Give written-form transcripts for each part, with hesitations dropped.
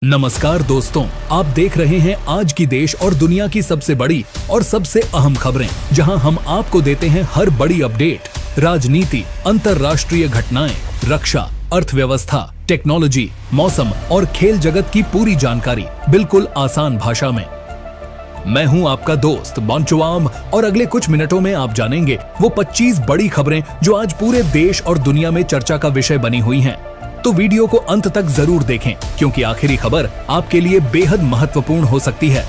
नमस्कार दोस्तों, आप देख रहे हैं आज की देश और दुनिया की सबसे बड़ी और सबसे अहम खबरें, जहां हम आपको देते हैं हर बड़ी अपडेट, राजनीति, अंतर्राष्ट्रीय घटनाएं, रक्षा, अर्थव्यवस्था, टेक्नोलॉजी, मौसम और खेल जगत की पूरी जानकारी बिल्कुल आसान भाषा में। मैं हूं आपका दोस्त बॉन्चुआम और अगले कुछ मिनटों में आप जानेंगे वो 25 बड़ी खबरें जो आज पूरे देश और दुनिया में चर्चा का विषय बनी हुई हैं। तो वीडियो को अंत तक जरूर देखें, क्योंकि आखिरी खबर आपके लिए बेहद महत्वपूर्ण हो सकती है।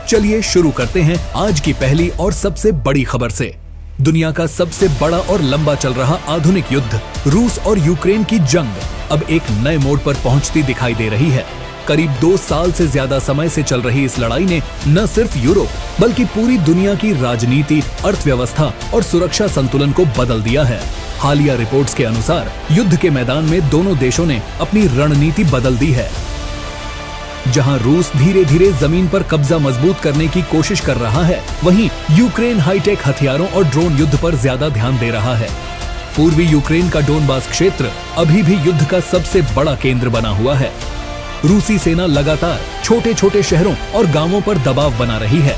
चलिए शुरू करते हैं आज की पहली और सबसे बड़ी खबर से। दुनिया का सबसे बड़ा और लंबा चल रहा आधुनिक युद्ध, रूस और यूक्रेन की जंग अब एक नए मोड़ पर पहुंचती दिखाई दे रही है। करीब 2 साल से ज्यादा समय से चल रही इस लड़ाई ने न सिर्फ यूरोप बल्कि पूरी दुनिया की राजनीति, अर्थव्यवस्था और सुरक्षा संतुलन को बदल दिया है। हालिया रिपोर्ट्स के अनुसार युद्ध के मैदान में दोनों देशों ने अपनी रणनीति बदल दी है। जहां रूस धीरे धीरे जमीन पर कब्जा मजबूत करने की कोशिश कर रहा है, वहीं यूक्रेन हाईटेक हथियारों और ड्रोन युद्ध पर ज्यादा ध्यान दे रहा है। पूर्वी यूक्रेन का डोनबास क्षेत्र अभी भी युद्ध का सबसे बड़ा केंद्र बना हुआ है। रूसी सेना लगातार छोटे छोटे शहरों और गांवों पर दबाव बना रही है।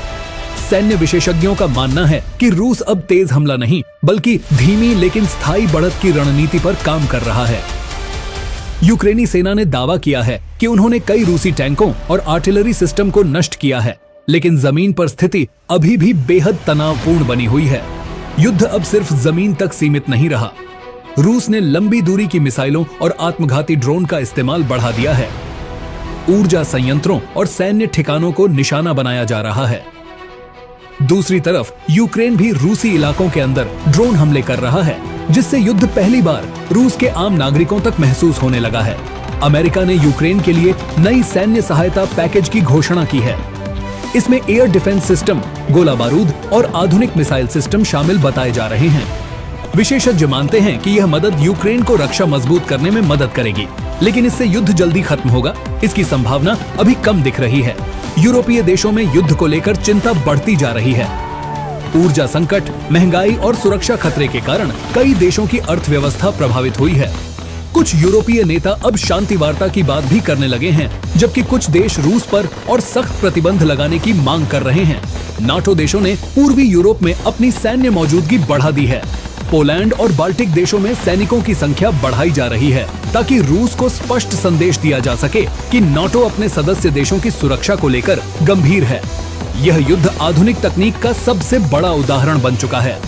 सैन्य विशेषज्ञों का मानना है कि रूस अब तेज हमला नहीं बल्कि धीमी लेकिन स्थायी बढ़त की रणनीति पर काम कर रहा है। यूक्रेनी सेना ने दावा किया है कि उन्होंने कई रूसी टैंकों और आर्टिलरी सिस्टम को नष्ट किया है, लेकिन जमीन पर स्थिति अभी भी बेहद तनावपूर्ण बनी हुई है। युद्ध अब सिर्फ जमीन तक सीमित नहीं रहा। रूस ने लंबी दूरी की मिसाइलों और आत्मघाती ड्रोन का इस्तेमाल बढ़ा दिया है। ऊर्जा संयंत्रों और सैन्य ठिकानों को निशाना बनाया जा रहा है। दूसरी तरफ यूक्रेन भी रूसी इलाकों के अंदर ड्रोन हमले कर रहा है, जिससे युद्ध पहली बार रूस के आम नागरिकों तक महसूस होने लगा है। अमेरिका ने यूक्रेन के लिए नई सैन्य सहायता पैकेज की घोषणा की है। इसमें एयर डिफेंस सिस्टम, गोला बारूद और आधुनिक मिसाइल सिस्टम शामिल बताए जा रहे हैं। विशेषज्ञ मानते हैं कि यह मदद यूक्रेन को रक्षा मजबूत करने में मदद करेगी, लेकिन इससे युद्ध जल्दी खत्म होगा, इसकी संभावना अभी कम दिख रही है। यूरोपीय देशों में युद्ध को लेकर चिंता बढ़ती जा रही है। ऊर्जा संकट, महंगाई और सुरक्षा खतरे के कारण कई देशों की अर्थव्यवस्था प्रभावित हुई है। कुछ यूरोपीय नेता अब शांति वार्ता की बात भी करने लगे हैं, जबकि कुछ देश रूस पर और सख्त प्रतिबंध लगाने की मांग कर रहे हैं। नाटो देशों ने पूर्वी यूरोप में अपनी सैन्य मौजूदगी बढ़ा दी है। पोलैंड और बाल्टिक देशों में सैनिकों की संख्या बढ़ाई जा रही है, ताकि रूस को स्पष्ट संदेश दिया जा सके कि नाटो अपने सदस्य देशों की सुरक्षा को लेकर गंभीर है। यह युद्ध आधुनिक तकनीक का सबसे बड़ा उदाहरण बन चुका है।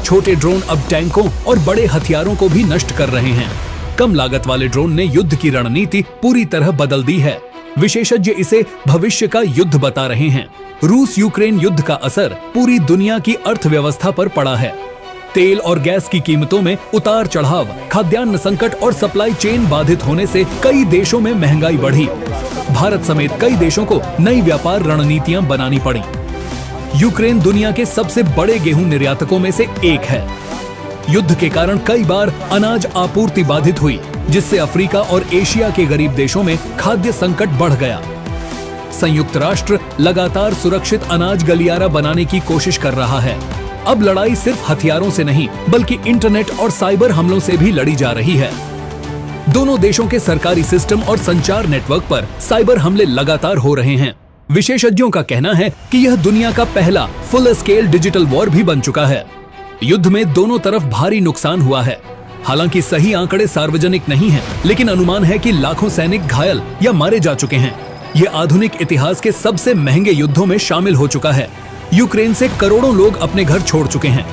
छोटे ड्रोन अब टैंकों और बड़े हथियारों को भी नष्ट कर रहे हैं। कम लागत वाले ड्रोन ने युद्ध की रणनीति पूरी तरह बदल दी है। विशेषज्ञ इसे भविष्य का युद्ध बता रहे हैं। रूस यूक्रेन युद्ध का असर पूरी दुनिया की अर्थव्यवस्था पर पड़ा है। तेल और गैस की कीमतों में उतार चढ़ाव, खाद्यान्न संकट और सप्लाई चेन बाधित होने से कई देशों में महंगाई बढ़ी। भारत समेत कई देशों को नई व्यापार रणनीतियां बनानी पड़ी। यूक्रेन दुनिया के सबसे बड़े गेहूं निर्यातकों में से एक है। युद्ध के कारण कई बार अनाज आपूर्ति बाधित हुई, जिससे अफ्रीका और एशिया के गरीब देशों में खाद्य संकट बढ़ गया। संयुक्त राष्ट्र लगातार सुरक्षित अनाज गलियारा बनाने की कोशिश कर रहा है। अब लड़ाई सिर्फ हथियारों से नहीं बल्कि इंटरनेट और साइबर हमलों से भी लड़ी जा रही है। दोनों देशों के सरकारी सिस्टम और संचार नेटवर्क पर साइबर हमले लगातार हो रहे हैं। विशेषज्ञों का कहना है कि यह दुनिया का पहला फुल स्केल डिजिटल वॉर भी बन चुका है। युद्ध में दोनों तरफ भारी नुकसान हुआ है। हालांकि सही आंकड़े सार्वजनिक नहीं हैं, लेकिन अनुमान है कि लाखों सैनिक घायल या मारे जा चुके हैं। यह आधुनिक इतिहास के सबसे महंगे युद्धों में शामिल हो चुका है। यूक्रेन से करोड़ों लोग अपने घर छोड़ चुके हैं।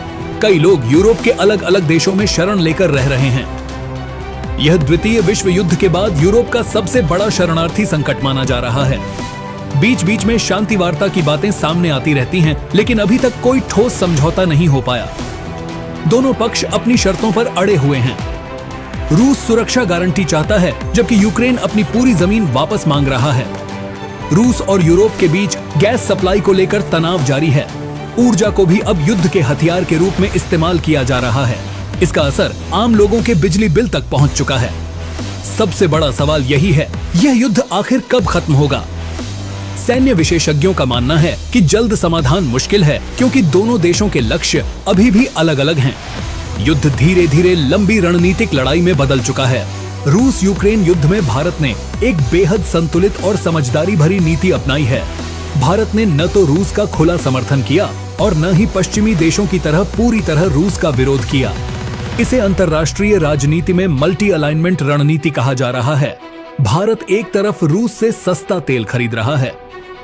कई लोग यूरोप के अलग अलग देशों में शरण लेकर रह रहे हैं। यह द्वितीय विश्व युद्ध के बाद यूरोप का सबसे बड़ा शरणार्थी संकट माना जा रहा है। बीच बीच में शांति वार्ता की बातें सामने आती रहती हैं, लेकिन अभी तक कोई ठोस समझौता नहीं हो पाया। दोनों पक्ष अपनी शर्तों पर अड़े हुए हैं। रूस सुरक्षा गारंटी चाहता है, जबकि यूक्रेन अपनी पूरी जमीन वापस मांग रहा है। रूस और यूरोप के बीच गैस सप्लाई को लेकर तनाव जारी है। ऊर्जा को भी अब युद्ध के हथियार के रूप में इस्तेमाल किया जा रहा है। इसका असर आम लोगों के बिजली बिल तक पहुंच चुका है। सबसे बड़ा सवाल यही है, यह युद्ध आखिर कब खत्म होगा? सैन्य विशेषज्ञों का मानना है कि जल्द समाधान मुश्किल है, क्योंकि दोनों देशों के लक्ष्य अभी भी अलग अलग हैं। युद्ध धीरे धीरे लंबी रणनीतिक लड़ाई में बदल चुका है। रूस यूक्रेन युद्ध में भारत ने एक बेहद संतुलित और समझदारी भरी नीति अपनाई है। भारत ने न तो रूस का खुला समर्थन किया और न ही पश्चिमी देशों की तरह पूरी तरह रूस का विरोध किया। इसे अंतर्राष्ट्रीय राजनीति में मल्टी अलाइनमेंट रणनीति कहा जा रहा है। भारत एक तरफ रूस से सस्ता तेल खरीद रहा है,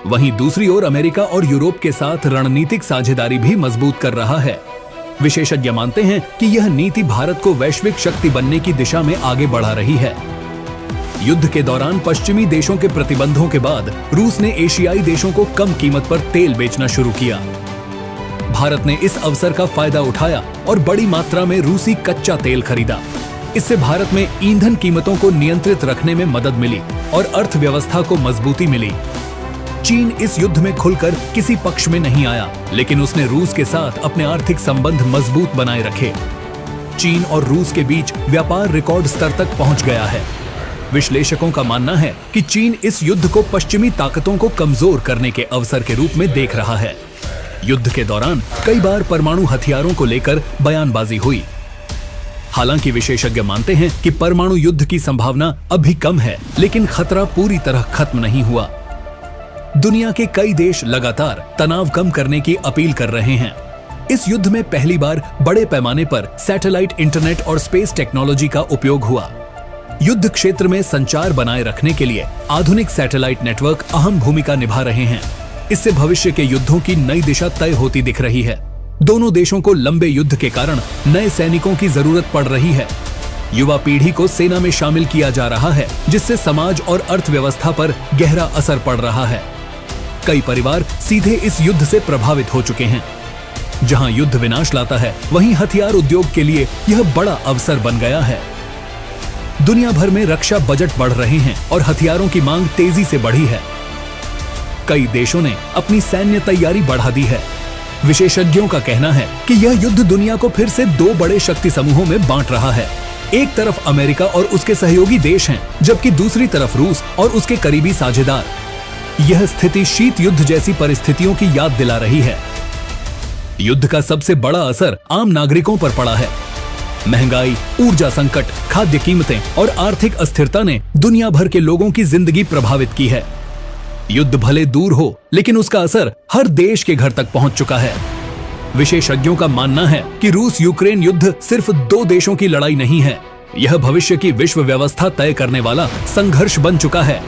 वहीं दूसरी ओर अमेरिका और यूरोप के साथ रणनीतिक साझेदारी भी मजबूत कर रहा है। विशेषज्ञ मानते हैं कि यह नीति भारत को वैश्विक शक्ति बनने की दिशा में आगे बढ़ा रही है। युद्ध के दौरान पश्चिमी देशों के प्रतिबंधों के बाद रूस ने एशियाई देशों को कम कीमत पर तेल बेचना शुरू किया। भारत ने इस अवसर का फायदा उठाया और बड़ी मात्रा में रूसी कच्चा तेल खरीदा। इससे भारत में ईंधन कीमतों को नियंत्रित रखने में मदद मिली और अर्थव्यवस्था को मजबूती मिली। चीन इस युद्ध में खुलकर किसी पक्ष में नहीं आया, लेकिन उसने रूस के साथ अपने आर्थिक संबंध मजबूत बनाए रखे। चीन और रूस के बीच व्यापार रिकॉर्ड स्तर तक पहुंच गया है। विश्लेषकों का मानना है कि चीन इस युद्ध को पश्चिमी ताकतों को कमजोर करने के अवसर के रूप में देख रहा है। युद्ध के दौरान कई बार परमाणु हथियारों को लेकर बयानबाजी हुई। हालांकि विशेषज्ञ मानते हैं कि परमाणु युद्ध की संभावना अभी कम है, लेकिन खतरा पूरी तरह खत्म नहीं हुआ। दुनिया के कई देश लगातार तनाव कम करने की अपील कर रहे हैं। इस युद्ध में पहली बार बड़े पैमाने पर सैटेलाइट इंटरनेट और स्पेस टेक्नोलॉजी का उपयोग हुआ। युद्ध क्षेत्र में संचार बनाए रखने के लिए आधुनिक सैटेलाइट नेटवर्क अहम भूमिका निभा रहे हैं। इससे भविष्य के युद्धों की नई दिशा तय होती दिख रही है। दोनों देशों को लंबे युद्ध के कारण नए सैनिकों की जरूरत पड़ रही है। युवा पीढ़ी को सेना में शामिल किया जा रहा है, जिससे समाज और अर्थव्यवस्था पर गहरा असर पड़ रहा है। कई परिवार सीधे इस युद्ध से प्रभावित हो चुके हैं। जहां युद्ध विनाश लाता है, वहीं हथियार उद्योग के लिए यह बड़ा अवसर बन गया है। दुनिया भर में रक्षा बजट बढ़ रहे हैं और हथियारों की मांग तेजी से बढ़ी है। कई देशों ने अपनी सैन्य तैयारी बढ़ा दी है। विशेषज्ञों का कहना है कि यह युद्ध दुनिया को फिर से दो बड़े शक्ति समूहों में बांट रहा है। एक तरफ अमेरिका और उसके सहयोगी देश हैं, जबकि दूसरी तरफ रूस और उसके करीबी साझेदार। यह स्थिति शीत युद्ध जैसी परिस्थितियों की याद दिला रही है। युद्ध का सबसे बड़ा असर आम नागरिकों पर पड़ा है। महंगाई, ऊर्जा संकट, खाद्य कीमतें और आर्थिक अस्थिरता ने दुनिया भर के लोगों की जिंदगी प्रभावित की है। युद्ध भले दूर हो, लेकिन उसका असर हर देश के घर तक पहुंच चुका है। विशेषज्ञों का मानना है कि रूस यूक्रेन युद्ध सिर्फ दो देशों की लड़ाई नहीं है, यह भविष्य की विश्व व्यवस्था तय करने वाला संघर्ष बन चुका है।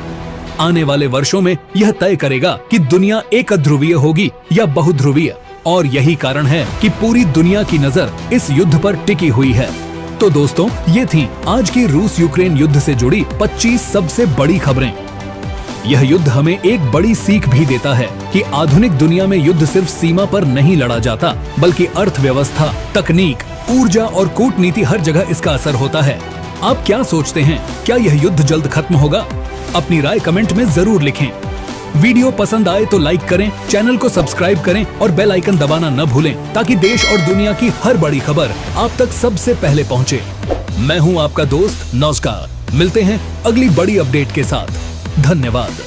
आने वाले वर्षों में यह तय करेगा कि दुनिया एक ध्रुवीय होगी या बहुध्रुवीय, और यही कारण है कि पूरी दुनिया की नजर इस युद्ध पर टिकी हुई है। तो दोस्तों, ये थी आज की रूस यूक्रेन युद्ध से जुड़ी 25 सबसे बड़ी खबरें। यह युद्ध हमें एक बड़ी सीख भी देता है कि आधुनिक दुनिया में युद्ध सिर्फ सीमा पर नहीं लड़ा जाता, बल्कि अर्थव्यवस्था, तकनीक, ऊर्जा और कूटनीति हर जगह इसका असर होता है। आप क्या सोचते हैं? क्या यह युद्ध जल्द खत्म होगा? अपनी राय कमेंट में जरूर लिखें। वीडियो पसंद आए तो लाइक करें, चैनल को सब्सक्राइब करें और बेल आइकन दबाना न भूलें, ताकि देश और दुनिया की हर बड़ी खबर आप तक सबसे पहले पहुंचे। मैं हूं आपका दोस्त नौजकार। मिलते हैं अगली बड़ी अपडेट के साथ। धन्यवाद।